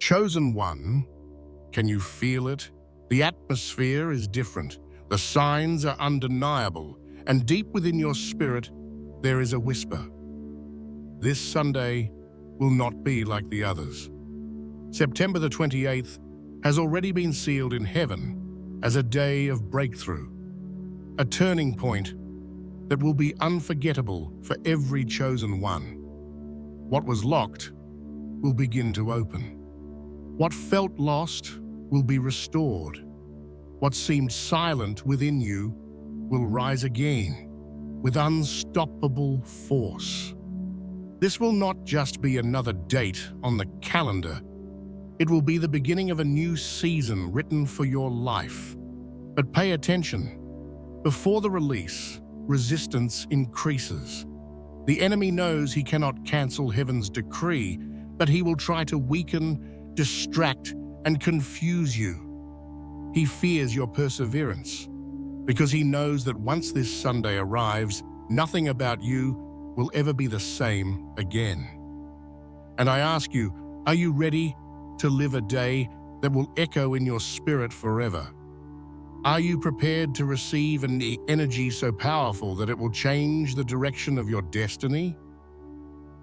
Chosen one, can you feel it? The atmosphere is different. The signs are undeniable, and deep within your spirit, there is a whisper. This Sunday will not be like the others. September the 28th has already been sealed in heaven as a day of breakthrough, a turning point that will be unforgettable for every chosen one. What was locked will begin to open. What felt lost will be restored. What seemed silent within you will rise again with unstoppable force. This will not just be another date on the calendar. It will be the beginning of a new season written for your life. But pay attention. Before the release, resistance increases. The enemy knows he cannot cancel heaven's decree, but he will try to weaken, distract, and confuse you. He fears your perseverance because he knows that once this Sunday arrives, nothing about you will ever be the same again. And I ask you, are you ready to live a day that will echo in your spirit forever? Are you prepared to receive an energy so powerful that it will change the direction of your destiny?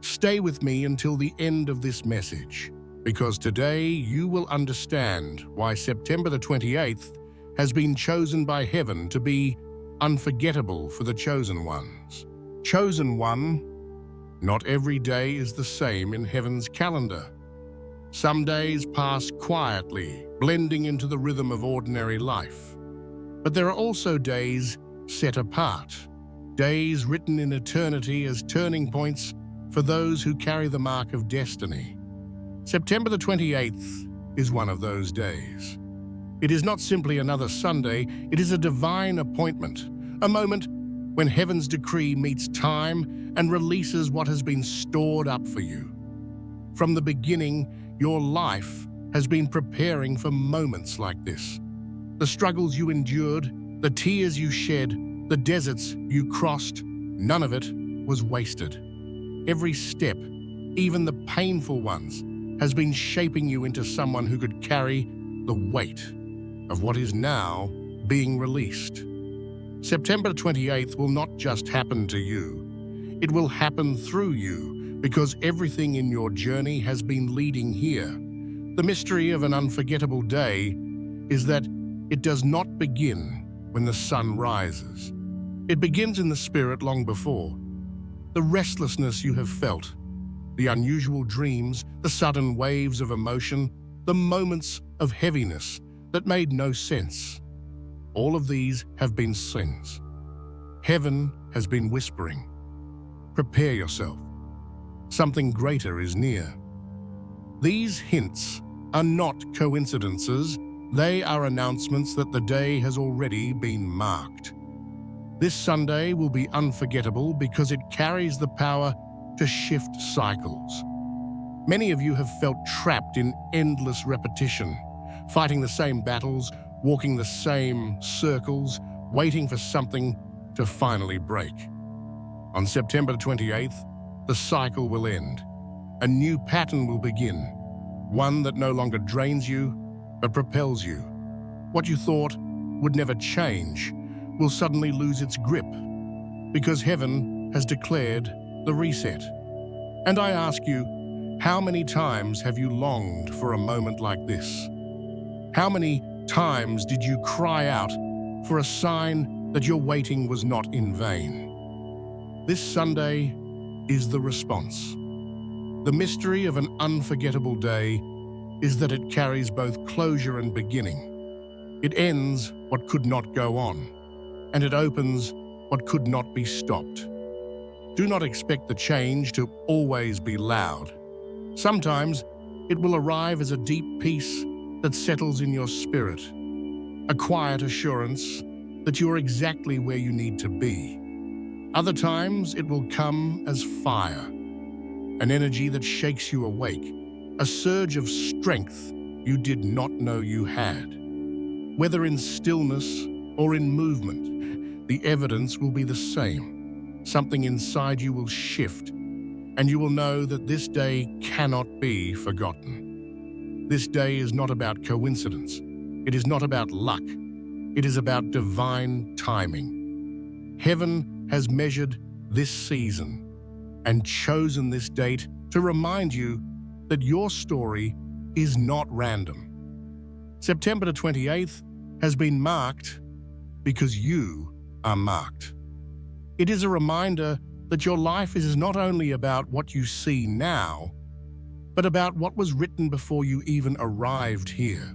Stay with me until the end of this message, because today you will understand why September the 28th has been chosen by heaven to be unforgettable for the chosen ones. Chosen one, not every day is the same in heaven's calendar. Some days pass quietly, blending into the rhythm of ordinary life. But there are also days set apart, days written in eternity as turning points for those who carry the mark of destiny. September the 28th is one of those days. It is not simply another Sunday, it is a divine appointment, a moment when heaven's decree meets time and releases what has been stored up for you. From the beginning, your life has been preparing for moments like this. The struggles you endured, the tears you shed, the deserts you crossed, none of it was wasted. Every step, even the painful ones, has been shaping you into someone who could carry the weight of what is now being released. September 28th will not just happen to you. It will happen through you because everything in your journey has been leading here. The mystery of an unforgettable day is that it does not begin when the sun rises. It begins in the spirit long before. The restlessness you have felt, the unusual dreams, the sudden waves of emotion, the moments of heaviness that made no sense. All of these have been sins. Heaven has been whispering, prepare yourself. Something greater is near. These hints are not coincidences. They are announcements that the day has already been marked. This Sunday will be unforgettable because it carries the power to shift cycles. Many of you have felt trapped in endless repetition, fighting the same battles, walking the same circles, waiting for something to finally break. On September 28th, the cycle will end. A new pattern will begin, one that no longer drains you, but propels you. What you thought would never change will suddenly lose its grip, because heaven has declared the reset. And I ask you, how many times have you longed for a moment like this? How many times did you cry out for a sign that your waiting was not in vain? This Sunday is the response. The mystery of an unforgettable day is that it carries both closure and beginning. It ends what could not go on, and it opens what could not be stopped. Do not expect the change to always be loud. Sometimes it will arrive as a deep peace that settles in your spirit, a quiet assurance that you are exactly where you need to be. Other times it will come as fire, an energy that shakes you awake, a surge of strength you did not know you had. Whether in stillness or in movement, the evidence will be the same. Something inside you will shift, and you will know that this day cannot be forgotten. This day is not about coincidence. It is not about luck. It is about divine timing. Heaven has measured this season and chosen this date to remind you that your story is not random. September the 28th has been marked because you are marked. It is a reminder that your life is not only about what you see now, but about what was written before you even arrived here.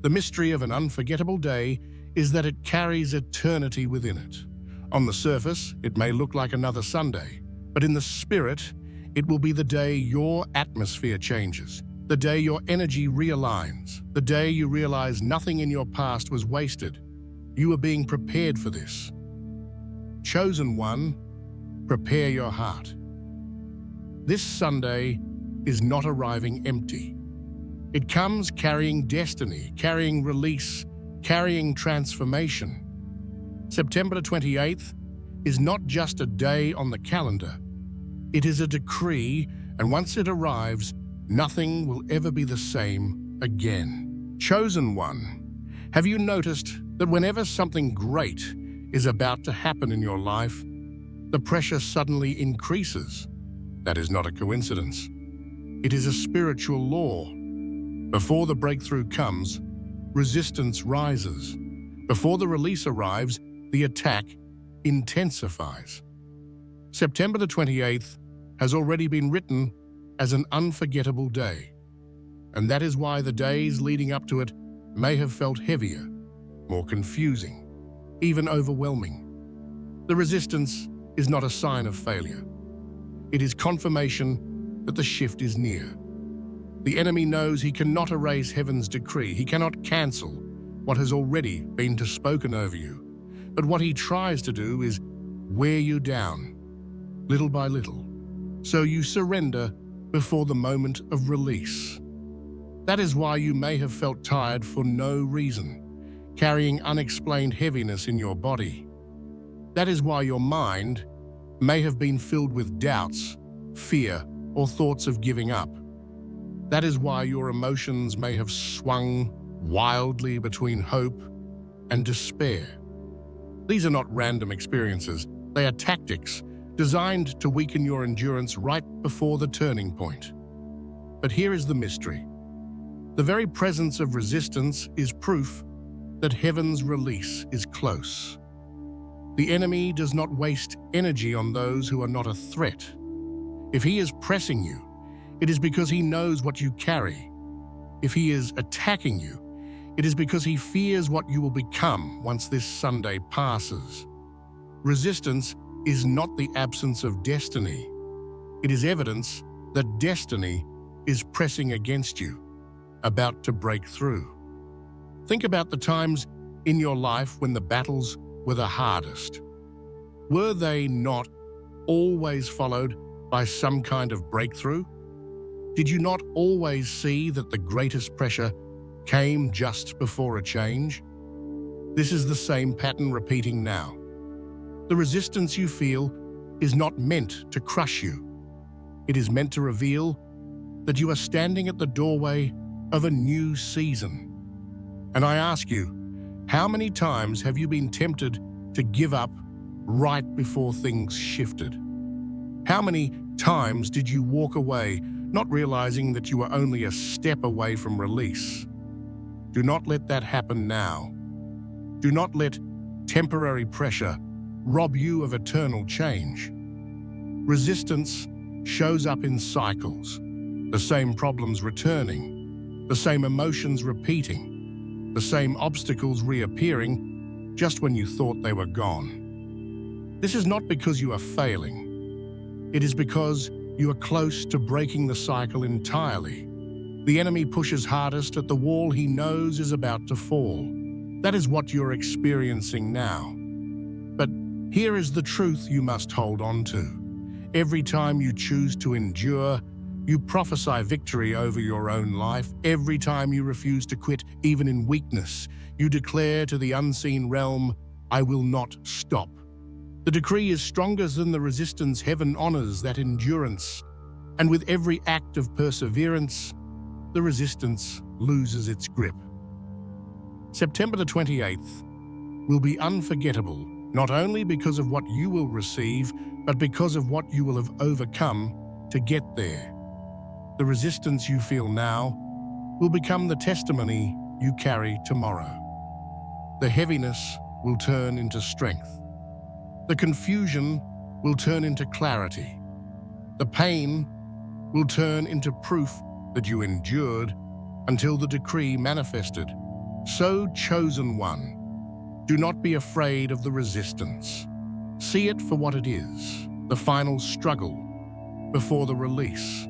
The mystery of an unforgettable day is that it carries eternity within it. On the surface, it may look like another Sunday, but in the spirit, it will be the day your atmosphere changes, the day your energy realigns, the day you realize nothing in your past was wasted. You are being prepared for this. Chosen one, prepare your heart. This Sunday is not arriving empty. It comes carrying destiny, carrying release, carrying transformation. September the 28th is not just a day on the calendar. It is a decree, and once it arrives, nothing will ever be the same again. Chosen one, have you noticed that whenever something great is about to happen in your life, the pressure suddenly increases? That is not a coincidence. It is a spiritual law. Before the breakthrough comes, resistance rises. Before the release arrives, the attack intensifies. September the 28th has already been written as an unforgettable day, and that is why the days leading up to it may have felt heavier, more confusing, even overwhelming. The resistance is not a sign of failure. It is confirmation that the shift is near. The enemy knows he cannot erase heaven's decree. He cannot cancel what has already been spoken over you. But what he tries to do is wear you down, little by little, so you surrender before the moment of release. That is why you may have felt tired for no reason, carrying unexplained heaviness in your body. That is why your mind may have been filled with doubts, fear, or thoughts of giving up. That is why your emotions may have swung wildly between hope and despair. These are not random experiences. They are tactics designed to weaken your endurance right before the turning point. But here is the mystery. The very presence of resistance is proof that heaven's release is close. The enemy does not waste energy on those who are not a threat. If he is pressing you, it is because he knows what you carry. If he is attacking you, it is because he fears what you will become once this Sunday passes. Resistance is not the absence of destiny. It is evidence that destiny is pressing against you, about to break through. Think about the times in your life when the battles were the hardest. Were they not always followed by some kind of breakthrough? Did you not always see that the greatest pressure came just before a change? This is the same pattern repeating now. The resistance you feel is not meant to crush you. It is meant to reveal that you are standing at the doorway of a new season. And I ask you, how many times have you been tempted to give up right before things shifted? How many times did you walk away, not realizing that you were only a step away from release? Do not let that happen now. Do not let temporary pressure rob you of eternal change. Resistance shows up in cycles, the same problems returning, the same emotions repeating, the same obstacles reappearing just when you thought they were gone. This is not because you are failing. It is because you are close to breaking the cycle entirely. The enemy pushes hardest at the wall he knows is about to fall. That is what you're experiencing now. But here is the truth you must hold on to. Every time you choose to endure, you prophesy victory over your own life. Every time you refuse to quit, even in weakness, you declare to the unseen realm, I will not stop. The decree is stronger than the resistance. Heaven honors that endurance. And with every act of perseverance, the resistance loses its grip. September the 28th will be unforgettable, not only because of what you will receive, but because of what you will have overcome to get there. The resistance you feel now will become the testimony you carry tomorrow. The heaviness will turn into strength. The confusion will turn into clarity. The pain will turn into proof that you endured until the decree manifested. So, chosen one, do not be afraid of the resistance. See it for what it is, the final struggle before the release.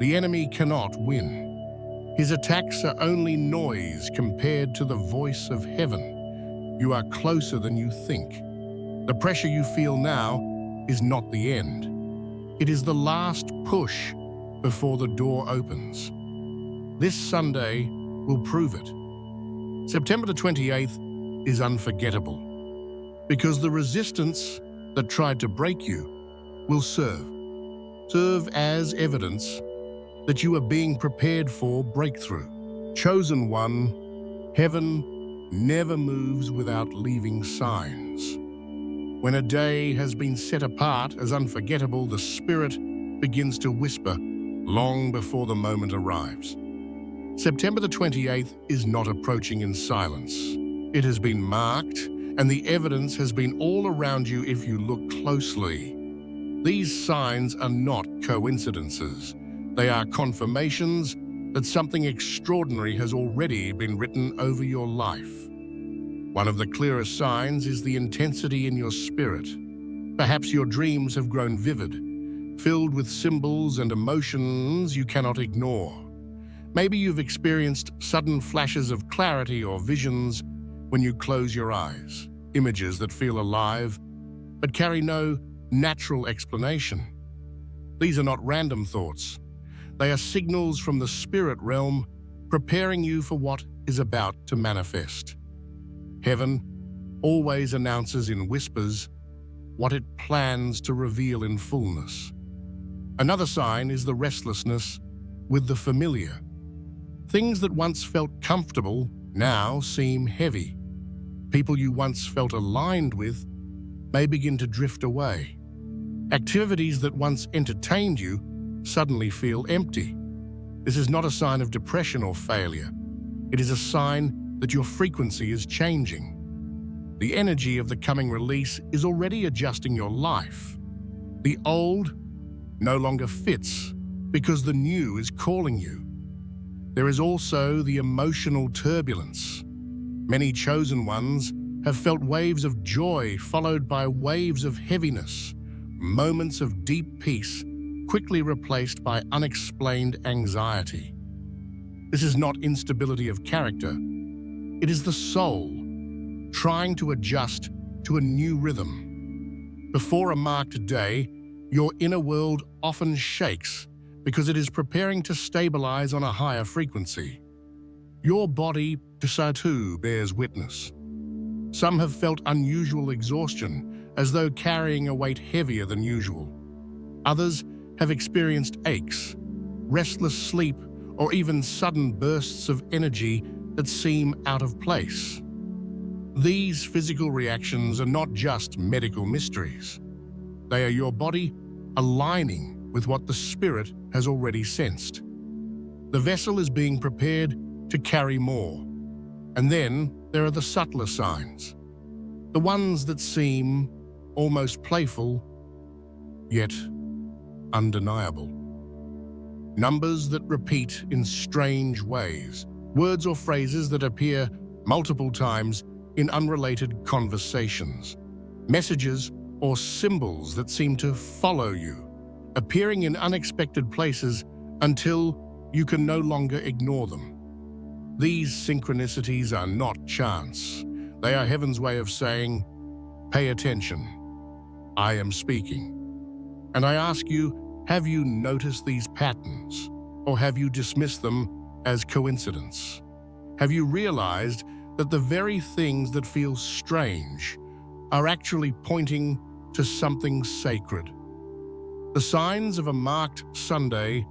The enemy cannot win. His attacks are only noise compared to the voice of heaven. You are closer than you think. The pressure you feel now is not the end. It is the last push before the door opens. This Sunday will prove it. September the 28th is unforgettable because the resistance that tried to break you will serve as evidence that you are being prepared for breakthrough. Chosen one, heaven never moves without leaving signs. When a day has been set apart as unforgettable, the Spirit begins to whisper long before the moment arrives. September the 28th is not approaching in silence. It has been marked, and the evidence has been all around you if you look closely. These signs are not coincidences. They are confirmations that something extraordinary has already been written over your life. One of the clearest signs is the intensity in your spirit. Perhaps your dreams have grown vivid, filled with symbols and emotions you cannot ignore. Maybe you've experienced sudden flashes of clarity or visions when you close your eyes, images that feel alive but carry no natural explanation. These are not random thoughts. They are signals from the spirit realm preparing you for what is about to manifest. Heaven always announces in whispers what it plans to reveal in fullness. Another sign is the restlessness with the familiar. Things that once felt comfortable now seem heavy. People you once felt aligned with may begin to drift away. Activities that once entertained you suddenly feel empty. This is not a sign of depression or failure. It is a sign that your frequency is changing. The energy of the coming release is already adjusting your life. The old no longer fits because the new is calling you. There is also the emotional turbulence. Many chosen ones have felt waves of joy followed by waves of heaviness, moments of deep peace quickly replaced by unexplained anxiety. This is not instability of character. It is the soul trying to adjust to a new rhythm. Before a marked day, your inner world often shakes because it is preparing to stabilize on a higher frequency. Your body, too, bears witness. Some have felt unusual exhaustion, as though carrying a weight heavier than usual. Others have experienced aches, restless sleep, or even sudden bursts of energy that seem out of place. These physical reactions are not just medical mysteries. They are your body aligning with what the spirit has already sensed. The vessel is being prepared to carry more. And then there are the subtler signs, the ones that seem almost playful, yet undeniable. Numbers that repeat in strange ways, words or phrases that appear multiple times in unrelated conversations, messages or symbols that seem to follow you, appearing in unexpected places until you can no longer ignore them. These synchronicities are not chance. They are heaven's way of saying, pay attention. I am speaking. And I ask you, have you noticed these patterns, or have you dismissed them as coincidence? Have you realized that the very things that feel strange are actually pointing to something sacred? The signs of a marked Sunday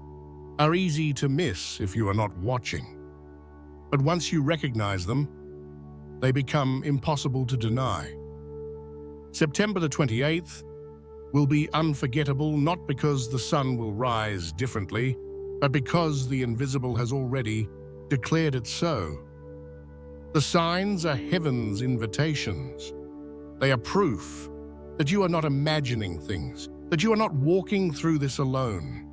are easy to miss if you are not watching. But once you recognize them, they become impossible to deny. September the 28th will be unforgettable, not because the sun will rise differently, but because the invisible has already declared it so. The signs are heaven's invitations. They are proof that you are not imagining things, that you are not walking through this alone.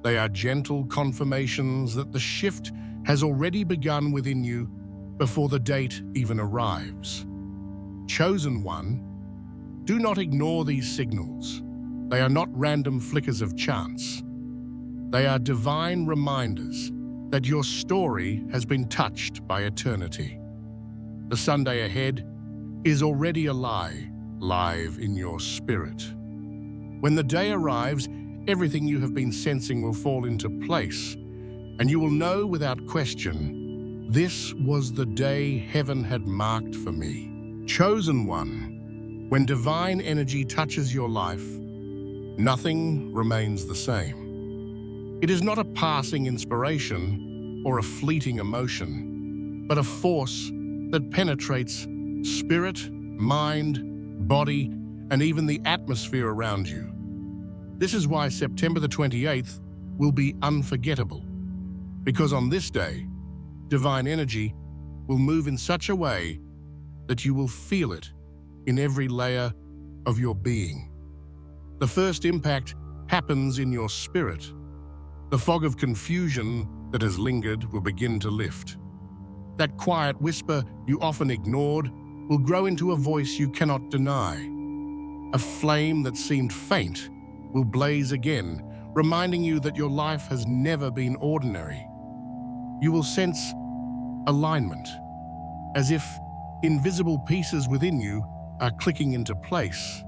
They are gentle confirmations that the shift has already begun within you before the date even arrives. Chosen one, do not ignore these signals. They are not random flickers of chance. They are divine reminders that your story has been touched by eternity. The Sunday ahead is already live in your spirit. When the day arrives, everything you have been sensing will fall into place, and you will know without question, this was the day heaven had marked for me. Chosen one, when divine energy touches your life, nothing remains the same. It is not a passing inspiration or a fleeting emotion, but a force that penetrates spirit, mind, body, and even the atmosphere around you. This is why September the 28th will be unforgettable, because on this day, divine energy will move in such a way that you will feel it in every layer of your being. The first impact happens in your spirit. The fog of confusion that has lingered will begin to lift. That quiet whisper you often ignored will grow into a voice you cannot deny. A flame that seemed faint will blaze again, reminding you that your life has never been ordinary. You will sense alignment, as if invisible pieces within you are clicking into place.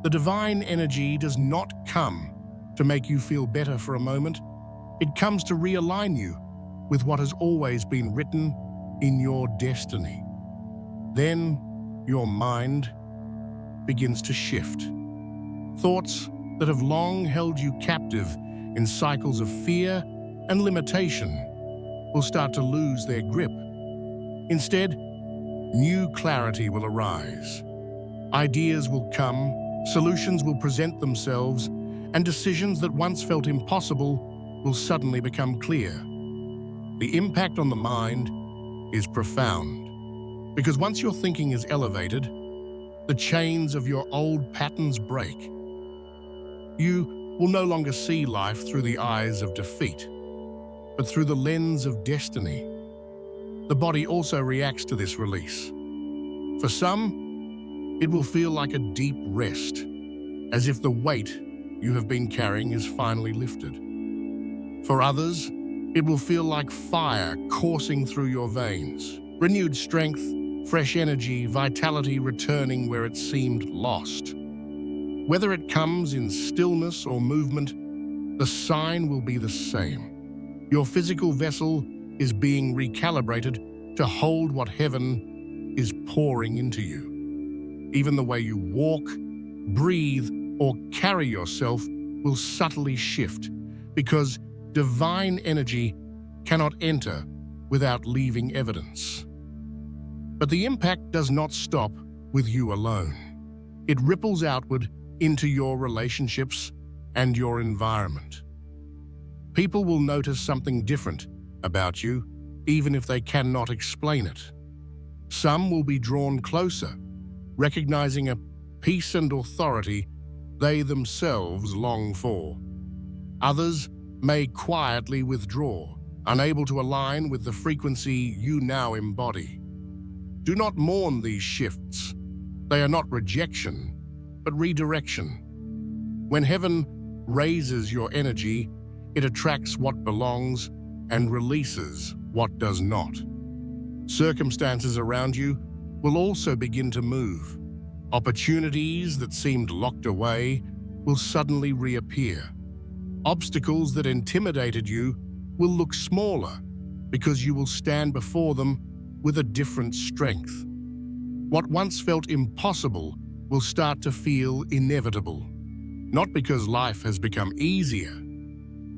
The divine energy does not come to make you feel better for a moment. It comes to realign you with what has always been written in your destiny. Then your mind begins to shift. Thoughts that have long held you captive in cycles of fear and limitation will start to lose their grip. Instead, new clarity will arise. Ideas will come, solutions will present themselves, and decisions that once felt impossible will suddenly become clear. The impact on the mind is profound, because once your thinking is elevated, the chains of your old patterns break. You will no longer see life through the eyes of defeat, but through the lens of destiny. The body also reacts to this release. For some, it will feel like a deep rest, as if the weight you have been carrying is finally lifted. For others, it will feel like fire coursing through your veins, renewed strength, fresh energy, vitality returning where it seemed lost. Whether it comes in stillness or movement, the sign will be the same. Your physical vessel is being recalibrated to hold what heaven is pouring into you. Even the way you walk, breathe, or carry yourself will subtly shift, because divine energy cannot enter without leaving evidence. But the impact does not stop with you alone. It ripples outward into your relationships and your environment. People will notice something different about you, even if they cannot explain it. Some will be drawn closer, recognizing a peace and authority they themselves long for. Others may quietly withdraw, unable to align with the frequency you now embody. Do not mourn these shifts. They are not rejection, but redirection. When heaven raises your energy, it attracts what belongs and releases what does not. Circumstances around you will also begin to move. Opportunities that seemed locked away will suddenly reappear. Obstacles that intimidated you will look smaller because you will stand before them with a different strength. What once felt impossible will start to feel inevitable, not because life has become easier,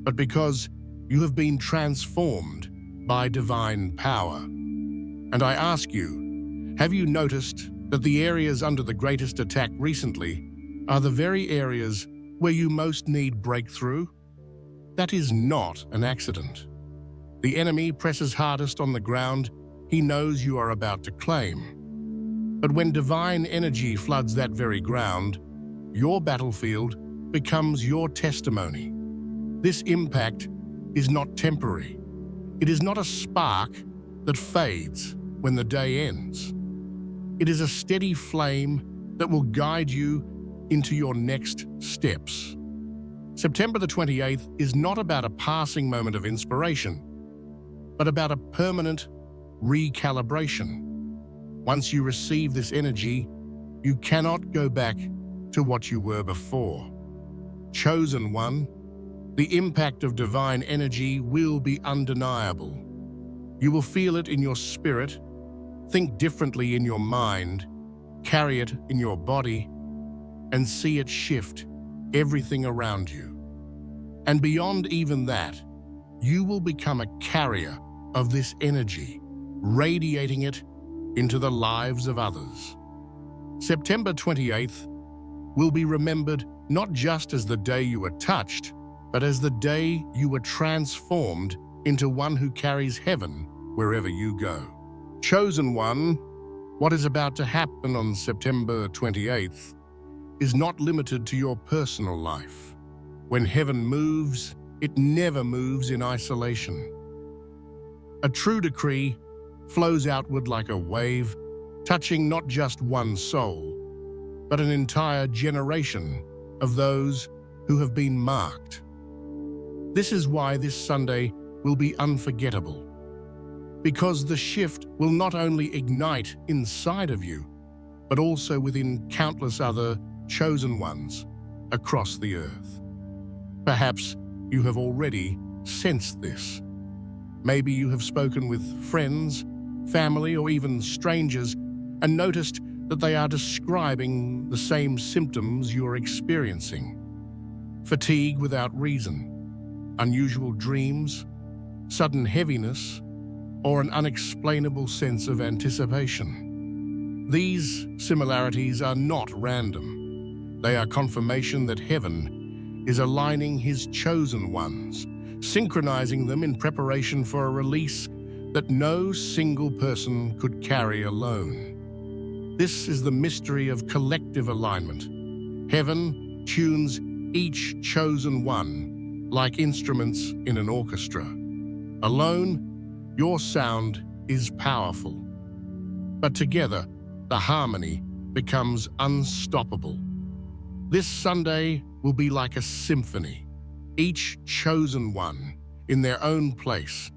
but because you have been transformed by divine power. And I ask you, have you noticed that the areas under the greatest attack recently are the very areas where you most need breakthrough? That is not an accident. The enemy presses hardest on the ground he knows you are about to claim. But when divine energy floods that very ground, your battlefield becomes your testimony. This impact is not temporary. It is not a spark that fades when the day ends. It is a steady flame that will guide you into your next steps. September the 28th is not about a passing moment of inspiration, but about a permanent recalibration. Once you receive this energy, you cannot go back to what you were before. Chosen one, the impact of divine energy will be undeniable. You will feel it in your spirit, think differently in your mind, carry it in your body, and see it shift everything around you. And beyond even that, you will become a carrier of this energy, radiating it into the lives of others. September 28th will be remembered not just as the day you were touched, but as the day you were transformed into one who carries heaven wherever you go. Chosen one, what is about to happen on September 28th is not limited to your personal life. When heaven moves, it never moves in isolation. A true decree flows outward like a wave, touching not just one soul, but an entire generation of those who have been marked. This is why this Sunday will be unforgettable, because the shift will not only ignite inside of you, but also within countless other chosen ones across the earth. Perhaps you have already sensed this. Maybe you have spoken with friends, family, or even strangers and noticed that they are describing the same symptoms you're experiencing. Fatigue without reason, unusual dreams, sudden heaviness, or an unexplainable sense of anticipation. These similarities are not random. They are confirmation that heaven is aligning his chosen ones, synchronizing them in preparation for a release that no single person could carry alone. This is the mystery of collective alignment. Heaven tunes each chosen one like instruments in an orchestra. Alone, your sound is powerful. But together, the harmony becomes unstoppable. This Sunday will be like a symphony, each chosen one in their own place,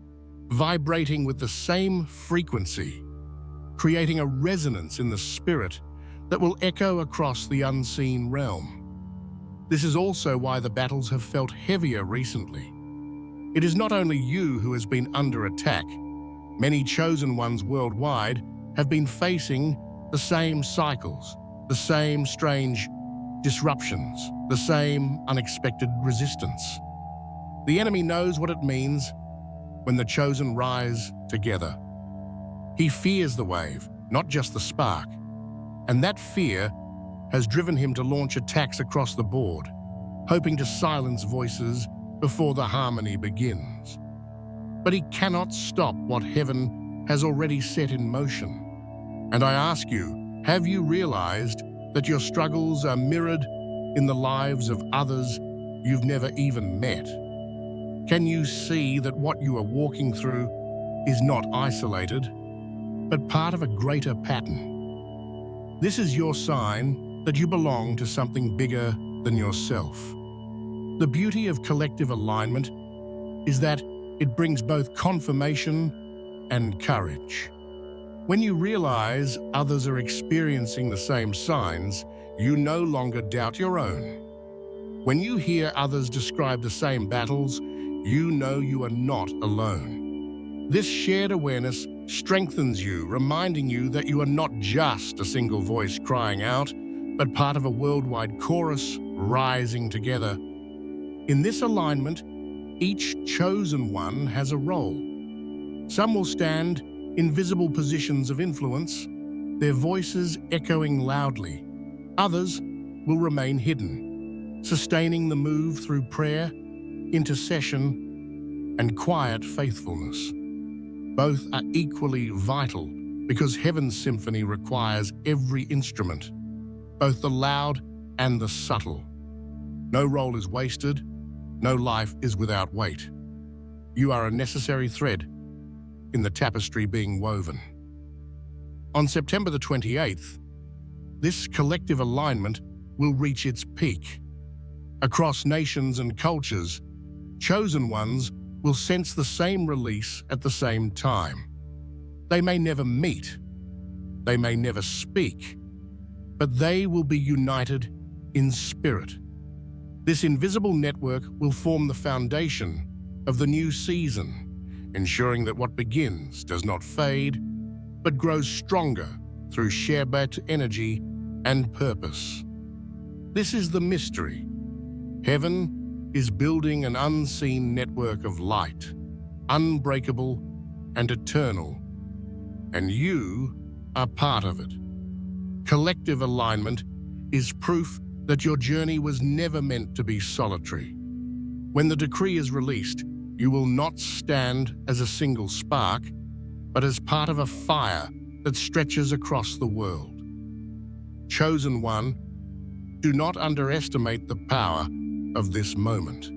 vibrating with the same frequency, creating a resonance in the spirit that will echo across the unseen realm. This is also why the battles have felt heavier recently. It is not only you who has been under attack. Many chosen ones worldwide have been facing the same cycles, the same strange disruptions, the same unexpected resistance. The enemy knows what it means when the chosen rise together. He fears the wave, not just the spark. And that fear has driven him to launch attacks across the board, hoping to silence voices before the harmony begins. But he cannot stop what heaven has already set in motion. And I ask you, have you realized that your struggles are mirrored in the lives of others you've never even met? Can you see that what you are walking through is not isolated, but part of a greater pattern? This is your sign that you belong to something bigger than yourself. The beauty of collective alignment is that it brings both confirmation and courage. When you realize others are experiencing the same signs, you no longer doubt your own. When you hear others describe the same battles, you know you are not alone. This shared awareness strengthens you, reminding you that you are not just a single voice crying out, but part of a worldwide chorus rising together. In this alignment, each chosen one has a role. Some will stand in visible positions of influence, their voices echoing loudly. Others will remain hidden, sustaining the move through prayer, intercession, and quiet faithfulness. Both are equally vital because heaven's symphony requires every instrument, both the loud and the subtle. No role is wasted, no life is without weight. You are a necessary thread in the tapestry being woven. On September the 28th, this collective alignment will reach its peak. Across nations and cultures, chosen ones will sense the same release at the same time. They may never meet, they may never speak, but they will be united in spirit. This invisible network will form the foundation of the new season, ensuring that what begins does not fade, but grows stronger through shared energy and purpose. This is the mystery. Heaven is building an unseen network of light, unbreakable and eternal, and you are part of it. Collective alignment is proof that your journey was never meant to be solitary. When the decree is released, you will not stand as a single spark, but as part of a fire that stretches across the world. Chosen one, do not underestimate the power of this moment.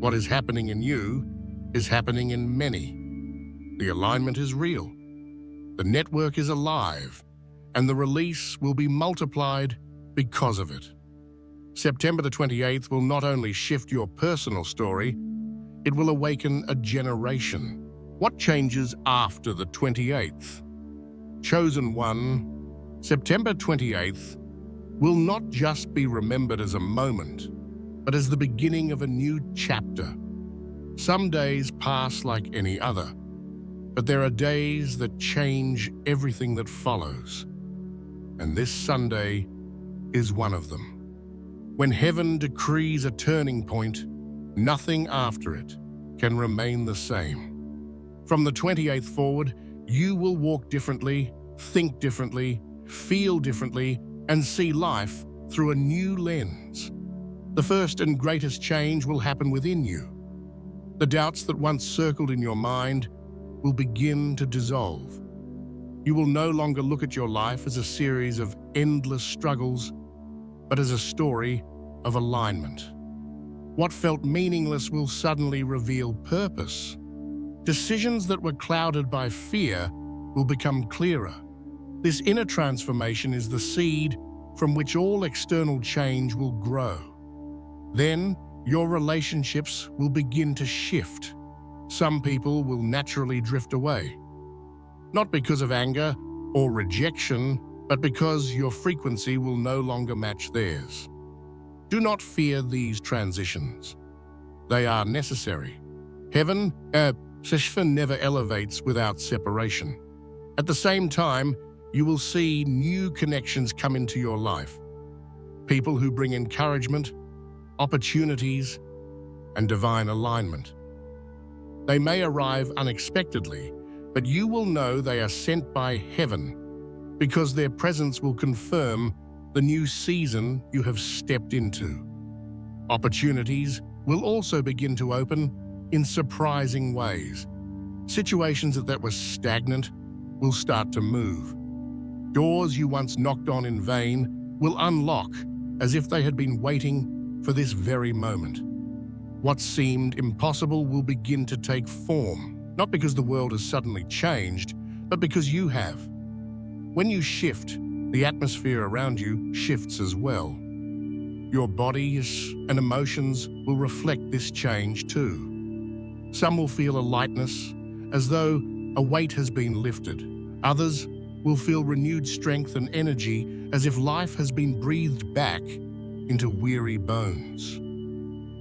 What is happening in you is happening in many. The alignment is real. The network is alive, and the release will be multiplied because of it. September the 28th will not only shift your personal story, it will awaken a generation. What changes after the 28th? Chosen one, September 28th will not just be remembered as a moment, but as the beginning of a new chapter. Some days pass like any other, but there are days that change everything that follows. And this Sunday is one of them. When heaven decrees a turning point, nothing after it can remain the same. From the 28th forward, you will walk differently, think differently, feel differently, and see life through a new lens. The first and greatest change will happen within you. The doubts that once circled in your mind will begin to dissolve. You will no longer look at your life as a series of endless struggles, but as a story of alignment. What felt meaningless will suddenly reveal purpose. Decisions that were clouded by fear will become clearer. This inner transformation is the seed from which all external change will grow. Then, your relationships will begin to shift. Some people will naturally drift away, not because of anger or rejection, but because your frequency will no longer match theirs. Do not fear these transitions. They are necessary. Heaven, never elevates without separation. At the same time, you will see new connections come into your life. People who bring encouragement, opportunities, and divine alignment. They may arrive unexpectedly, but you will know they are sent by heaven because their presence will confirm the new season you have stepped into. Opportunities will also begin to open in surprising ways. Situations that were stagnant will start to move. Doors you once knocked on in vain will unlock as if they had been waiting for this very moment. What seemed impossible will begin to take form, not because the world has suddenly changed, but because you have. When you shift, the atmosphere around you shifts as well. Your bodies and emotions will reflect this change too. Some will feel a lightness, as though a weight has been lifted. Others will feel renewed strength and energy, as if life has been breathed back into weary bones.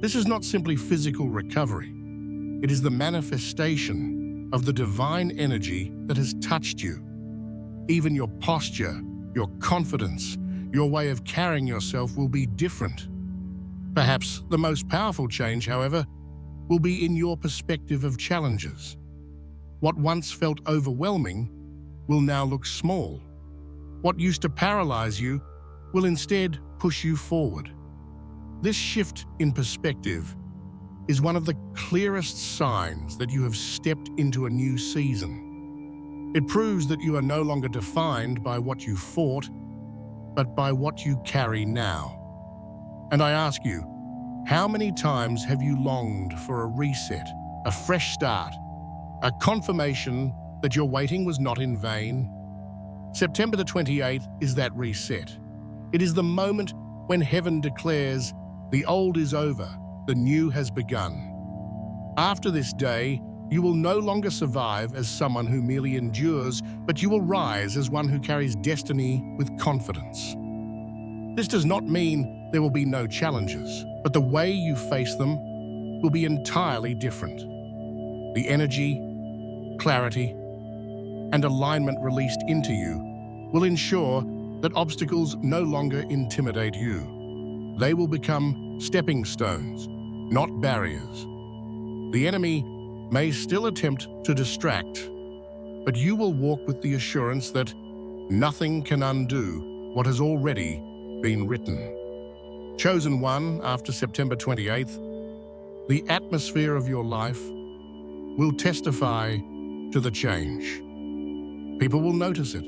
This is not simply physical recovery. It is the manifestation of the divine energy that has touched you. Even your posture, your confidence, your way of carrying yourself will be different. Perhaps the most powerful change, however, will be in your perspective of challenges. What once felt overwhelming will now look small. What used to paralyze you will instead push you forward. This shift in perspective is one of the clearest signs that you have stepped into a new season. It proves that you are no longer defined by what you fought, but by what you carry now. And I ask you, how many times have you longed for a reset, a fresh start, a confirmation that your waiting was not in vain? September the 28th is that reset. It is the moment when heaven declares, the old is over, the new has begun. After this day, you will no longer survive as someone who merely endures, but you will rise as one who carries destiny with confidence. This does not mean there will be no challenges, but the way you face them will be entirely different. The energy, clarity, and alignment released into you will ensure that obstacles no longer intimidate you. They will become stepping stones, not barriers. The enemy may still attempt to distract, but you will walk with the assurance that nothing can undo what has already been written. Chosen one, after September 28th, the atmosphere of your life will testify to the change. People will notice it.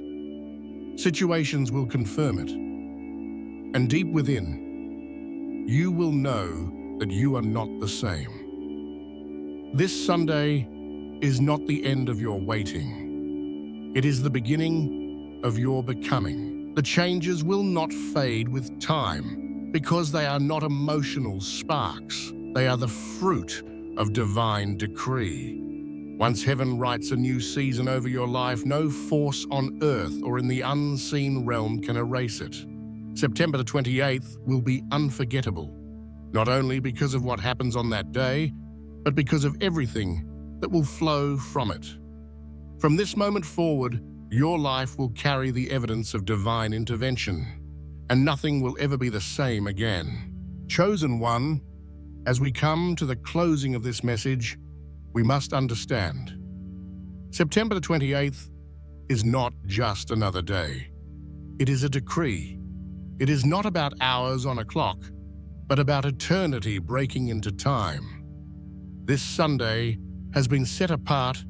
Situations will confirm it. And deep within, you will know that you are not the same. This Sunday is not the end of your waiting. It is the beginning of your becoming. The changes will not fade with time because they are not emotional sparks. They are the fruit of divine decree. Once heaven writes a new season over your life, no force on earth or in the unseen realm can erase it. September the 28th will be unforgettable, not only because of what happens on that day, but because of everything that will flow from it. From this moment forward, your life will carry the evidence of divine intervention, and nothing will ever be the same again. Chosen one, as we come to the closing of this message, we must understand. September the 28th is not just another day. It is a decree. It is not about hours on a clock, but about eternity breaking into time. This Sunday has been set apart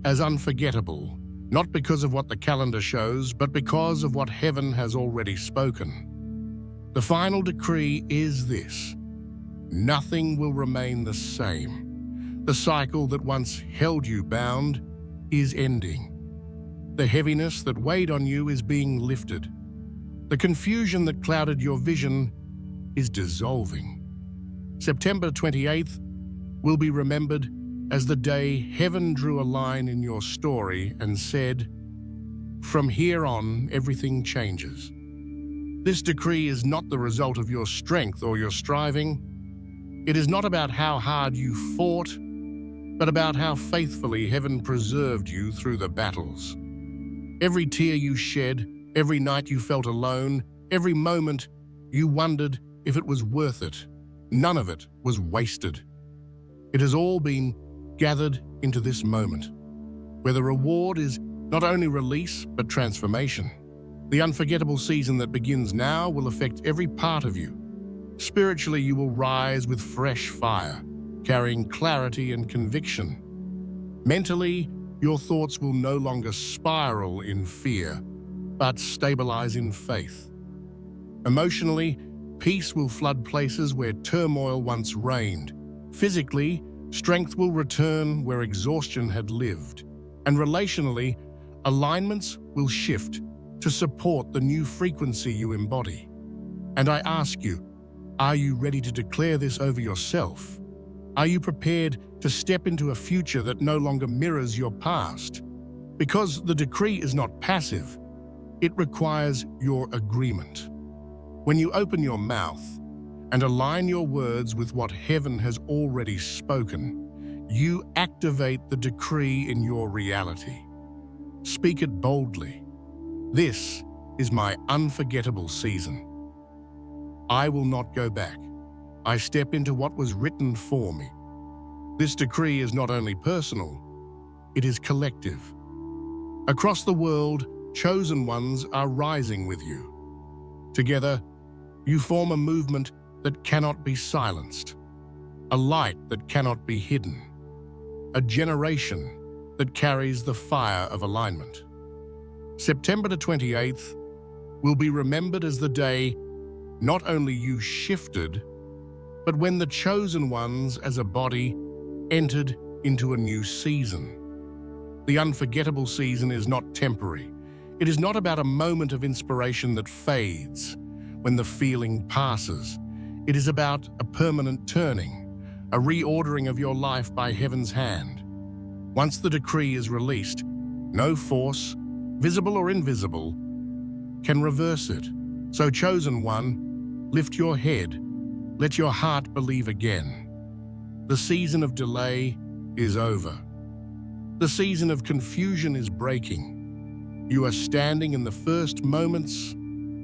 as unforgettable, not because of what the calendar shows, but because of what heaven has already spoken. The final decree is this: nothing will remain the same. The cycle that once held you bound is ending. The heaviness that weighed on you is being lifted. The confusion that clouded your vision is dissolving. September 28th will be remembered as the day heaven drew a line in your story and said, "From here on, everything changes." This decree is not the result of your strength or your striving. It is not about how hard you fought, but about how faithfully heaven preserved you through the battles. Every tear you shed, every night you felt alone, every moment you wondered if it was worth it, none of it was wasted. It has all been gathered into this moment, where the reward is not only release, but transformation. The unforgettable season that begins now will affect every part of you. Spiritually, you will rise with fresh fire, carrying clarity and conviction. Mentally, your thoughts will no longer spiral in fear, but stabilize in faith. Emotionally, peace will flood places where turmoil once reigned. Physically, strength will return where exhaustion had lived. And relationally, alignments will shift to support the new frequency you embody. And I ask you, are you ready to declare this over yourself? Are you prepared to step into a future that no longer mirrors your past? Because the decree is not passive, it requires your agreement. When you open your mouth and align your words with what heaven has already spoken, you activate the decree in your reality. Speak it boldly. This is my unforgettable season. I will not go back. I step into what was written for me. This decree is not only personal, it is collective. Across the world, chosen ones are rising with you. Together, you form a movement that cannot be silenced, a light that cannot be hidden, a generation that carries the fire of alignment. September the 28th will be remembered as the day not only you shifted, but when the chosen ones as a body entered into a new season. The unforgettable season is not temporary. It is not about a moment of inspiration that fades when the feeling passes. It is about a permanent turning, a reordering of your life by heaven's hand. Once the decree is released, no force, visible or invisible, can reverse it. So, chosen one, lift your head. Let your heart believe again. The season of delay is over. The season of confusion is breaking. You are standing in the first moments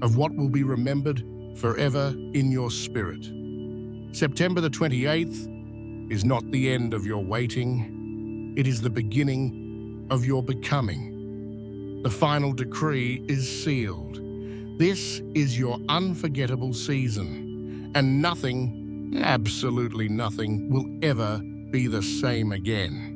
of what will be remembered forever in your spirit. September the 28th is not the end of your waiting. It is the beginning of your becoming. The final decree is sealed. This is your unforgettable season, and nothing, absolutely nothing, will ever be the same again.